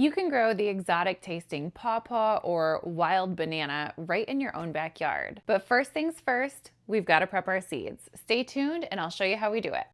You can grow the exotic tasting pawpaw or wild banana right in your own backyard. But first things first, we've got to prep our seeds. Stay tuned and I'll show you how we do it.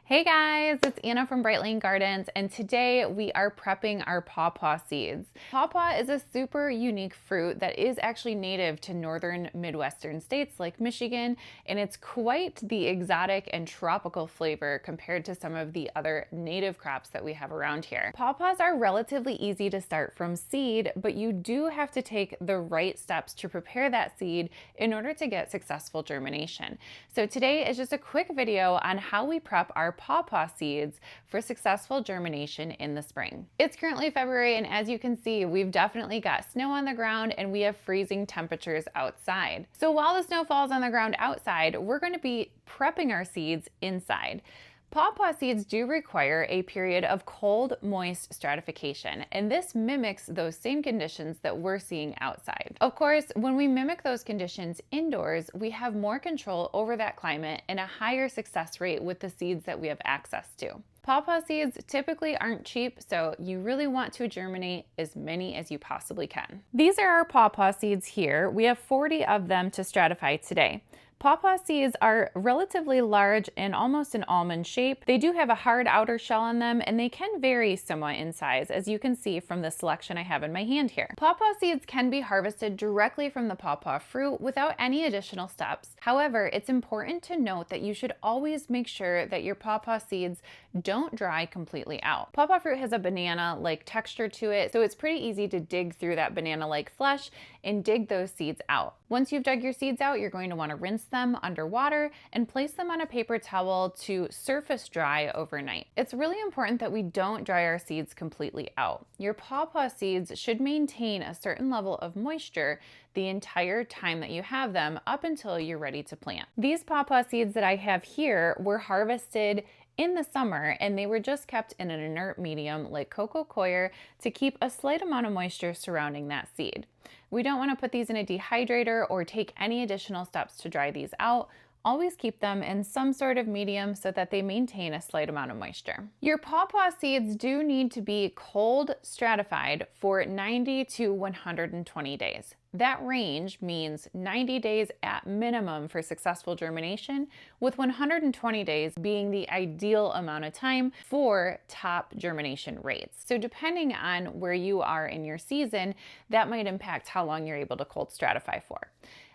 Hey guys, it's Anna from Bright Lane Gardens, and today we are prepping our pawpaw seeds. Pawpaw is a super unique fruit that is actually native to northern Midwestern states like Michigan, and it's quite the exotic and tropical flavor compared to some of the other native crops that we have around here. Pawpaws are relatively easy to start from seed, but you do have to take the right steps to prepare that seed in order to get successful germination. So today is just a quick video on how we prep our pawpaw seeds for successful germination in the spring. It's currently February, and as you can see, we've definitely got snow on the ground and we have freezing temperatures outside. So while the snow falls on the ground outside, we're going to be prepping our seeds inside. Pawpaw seeds do require a period of cold, moist stratification, and this mimics those same conditions that we're seeing outside. Of course, when we mimic those conditions indoors, we have more control over that climate and a higher success rate with the seeds that we have access to. Pawpaw seeds typically aren't cheap, so you really want to germinate as many as you possibly can. These are our pawpaw seeds here. We have 40 of them to stratify today. Pawpaw seeds are relatively large and almost an almond shape. They do have a hard outer shell on them, and they can vary somewhat in size, as you can see from the selection I have in my hand here. Pawpaw seeds can be harvested directly from the pawpaw fruit without any additional steps. However, it's important to note that you should always make sure that your pawpaw seeds don't dry completely out. Pawpaw fruit has a banana-like texture to it, so it's pretty easy to dig through that banana-like flesh and dig those seeds out. Once you've dug your seeds out, you're going to want to rinse them underwater and place them on a paper towel to surface dry overnight. It's really important that we don't dry our seeds completely out. Your pawpaw seeds should maintain a certain level of moisture the entire time that you have them up until you're ready to plant. These pawpaw seeds that I have here were harvested in the summer, and they were just kept in an inert medium like coco coir to keep a slight amount of moisture surrounding that seed. We don't want to put these in a dehydrator or take any additional steps to dry these out. Always keep them in some sort of medium so that they maintain a slight amount of moisture. Your pawpaw seeds do need to be cold stratified for 90 to 120 days. That range means 90 days at minimum for successful germination, with 120 days being the ideal amount of time for top germination rates. So depending on where you are in your season, that might impact how long you're able to cold stratify for.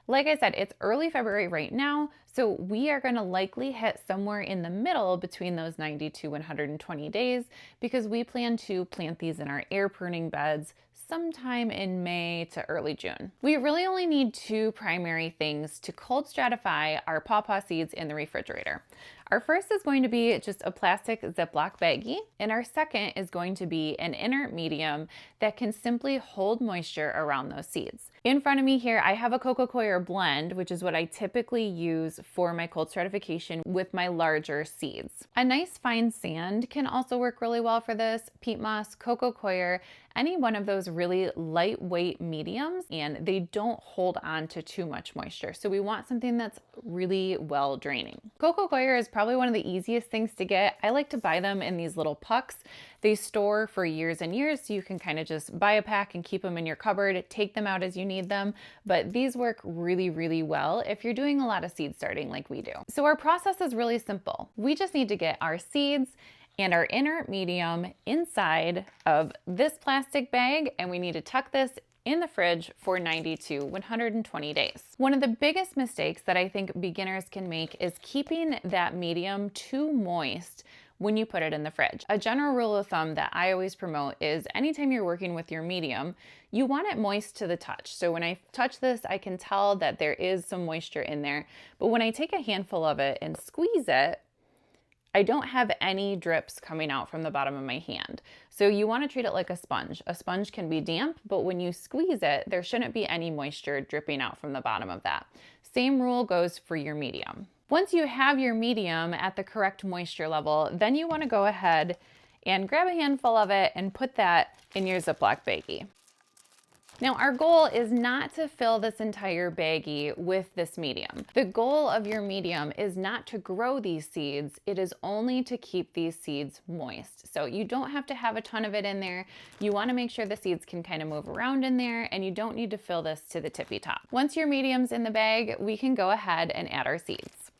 Like I said, it's early February right now, so we are going to likely hit somewhere in the middle between those 90 to 120 days because we plan to plant these in our air pruning beds sometime in May to early June. We really only need two primary things to cold stratify our pawpaw seeds in the refrigerator. Our first is going to be just a plastic Ziploc baggie, and our second is going to be an inert medium that can simply hold moisture around those seeds. In front of me here, I have a coco coir blend, which is what I typically use for my cold stratification with my larger seeds. A nice fine sand can also work really well for this. Peat moss, coco coir, any one of those really lightweight mediums, and they don't hold on to too much moisture. So we want something that's really well draining. Coco coir is probably one of the easiest things to get. I like to buy them in these little pucks. They store for years and years, so you can kind of just buy a pack and keep them in your cupboard, take them out as you need them. But these work really, really well if you're doing a lot of seed starting like we do. So our process is really simple. We just need to get our seeds and our inert medium inside of this plastic bag, and we need to tuck this in the fridge for 90 to 120 days. One of the biggest mistakes that I think beginners can make is keeping that medium too moist when you put it in the fridge. A general rule of thumb that I always promote is anytime you're working with your medium, you want it moist to the touch. So when I touch this, I can tell that there is some moisture in there, but when I take a handful of it and squeeze it, I don't have any drips coming out from the bottom of my hand. So you want to treat it like a sponge. A sponge can be damp, but when you squeeze it, there shouldn't be any moisture dripping out from the bottom of that. Same rule goes for your medium. Once you have your medium at the correct moisture level, then you want to go ahead and grab a handful of it and put that in your Ziploc baggie. Now, our goal is not to fill this entire baggie with this medium. The goal of your medium is not to grow these seeds, it is only to keep these seeds moist. So you don't have to have a ton of it in there. You want to make sure the seeds can kind of move around in there, and you don't need to fill this to the tippy top. Once your medium's in the bag, we can go ahead and add our seeds.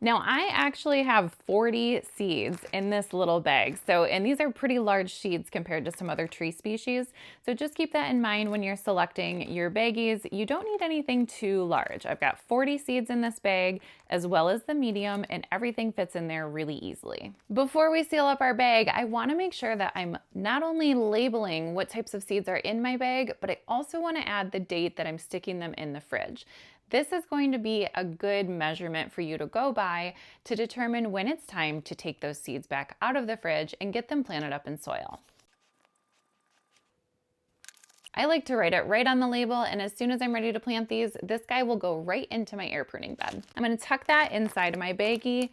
Now I actually have 40 seeds in this little bag. And these are pretty large seeds compared to some other tree species. So just keep that in mind when you're selecting your baggies. You don't need anything too large. I've got 40 seeds in this bag as well as the medium, and everything fits in there really easily. Before we seal up our bag, I want to make sure that I'm not only labeling what types of seeds are in my bag, but I also want to add the date that I'm sticking them in the fridge. This is going to be a good measurement for you to go by to determine when it's time to take those seeds back out of the fridge and get them planted up in soil. I like to write it right on the label, and as soon as I'm ready to plant these, this guy will go right into my air pruning bed. I'm going to tuck that inside my baggie,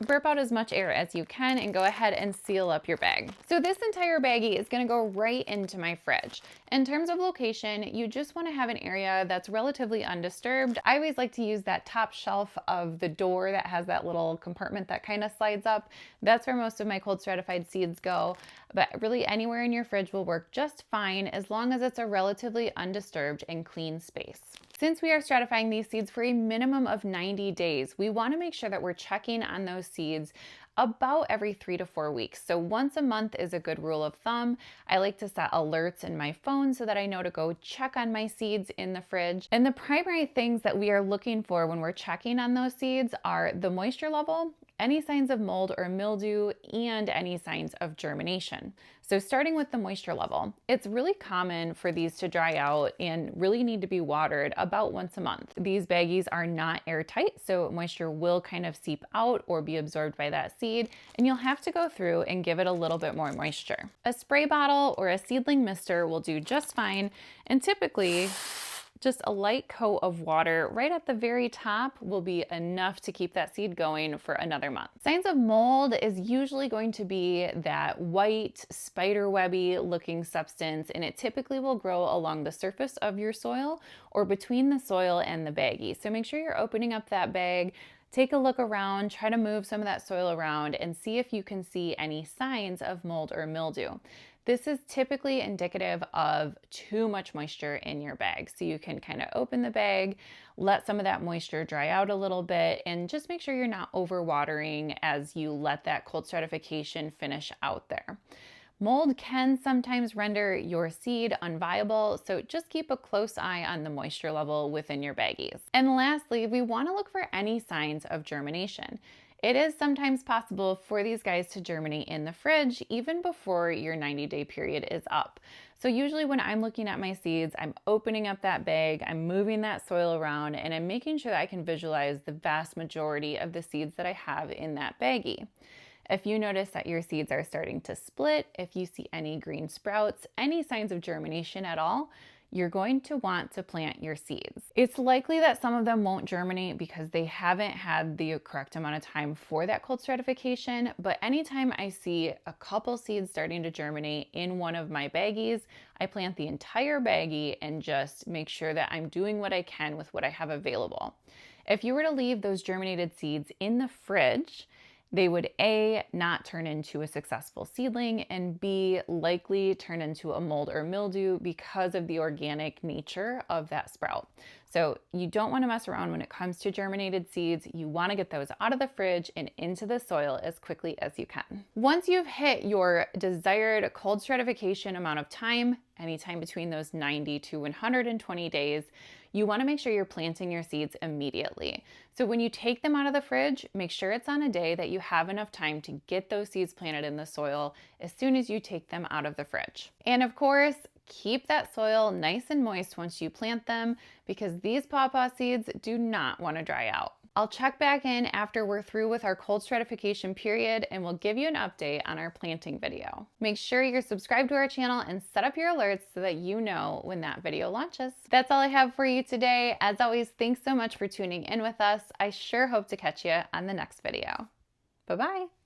burp out as much air as you can, and go ahead and seal up your bag. So this entire baggie is going to go right into my fridge. In terms of location, you just want to have an area that's relatively undisturbed. I always like to use that top shelf of the door that has that little compartment that kind of slides up. That's where most of my cold stratified seeds go, but really anywhere in your fridge will work just fine as long as it's a relatively undisturbed and clean space. Since we are stratifying these seeds for a minimum of 90 days, we want to make sure that we're checking on those seeds about every 3 to 4 weeks. So once a month is a good rule of thumb. I like to set alerts in my phone so that I know to go check on my seeds in the fridge. And the primary things that we are looking for when we're checking on those seeds are the moisture level, any signs of mold or mildew, and any signs of germination. So starting with the moisture level, it's really common for these to dry out and really need to be watered about once a month. These baggies are not airtight, so moisture will kind of seep out or be absorbed by that seed, and you'll have to go through and give it a little bit more moisture. A spray bottle or a seedling mister will do just fine, and typically just a light coat of water right at the very top will be enough to keep that seed going for another month. Signs of mold is usually going to be that white spiderwebby looking substance, and it typically will grow along the surface of your soil or between the soil and the baggie. So make sure you're opening up that bag, take a look around, try to move some of that soil around and see if you can see any signs of mold or mildew. This is typically indicative of too much moisture in your bag. So you can kind of open the bag, let some of that moisture dry out a little bit, and just make sure you're not overwatering as you let that cold stratification finish out there. Mold can sometimes render your seed unviable, so just keep a close eye on the moisture level within your baggies. And lastly, we want to look for any signs of germination. It is sometimes possible for these guys to germinate in the fridge even before your 90-day period is up. So usually when I'm looking at my seeds, I'm opening up that bag, I'm moving that soil around, and I'm making sure that I can visualize the vast majority of the seeds that I have in that baggie. If you notice that your seeds are starting to split, if you see any green sprouts, any signs of germination at all, you're going to want to plant your seeds. It's likely that some of them won't germinate because they haven't had the correct amount of time for that cold stratification, but anytime I see a couple seeds starting to germinate in one of my baggies, I plant the entire baggie and just make sure that I'm doing what I can with what I have available. If you were to leave those germinated seeds in the fridge, they would A, not turn into a successful seedling, and B, likely turn into a mold or mildew because of the organic nature of that sprout. So you don't want to mess around when it comes to germinated seeds. You want to get those out of the fridge and into the soil as quickly as you can. Once you've hit your desired cold stratification amount of time, anytime between those 90 to 120 days, you want to make sure you're planting your seeds immediately. So when you take them out of the fridge, make sure it's on a day that you have enough time to get those seeds planted in the soil as soon as you take them out of the fridge. And of course, keep that soil nice and moist once you plant them because these pawpaw seeds do not want to dry out. I'll check back in after we're through with our cold stratification period and we'll give you an update on our planting video. Make sure you're subscribed to our channel and set up your alerts so that you know when that video launches. That's all I have for you today. As always, thanks so much for tuning in with us. I sure hope to catch you on the next video. Bye-bye.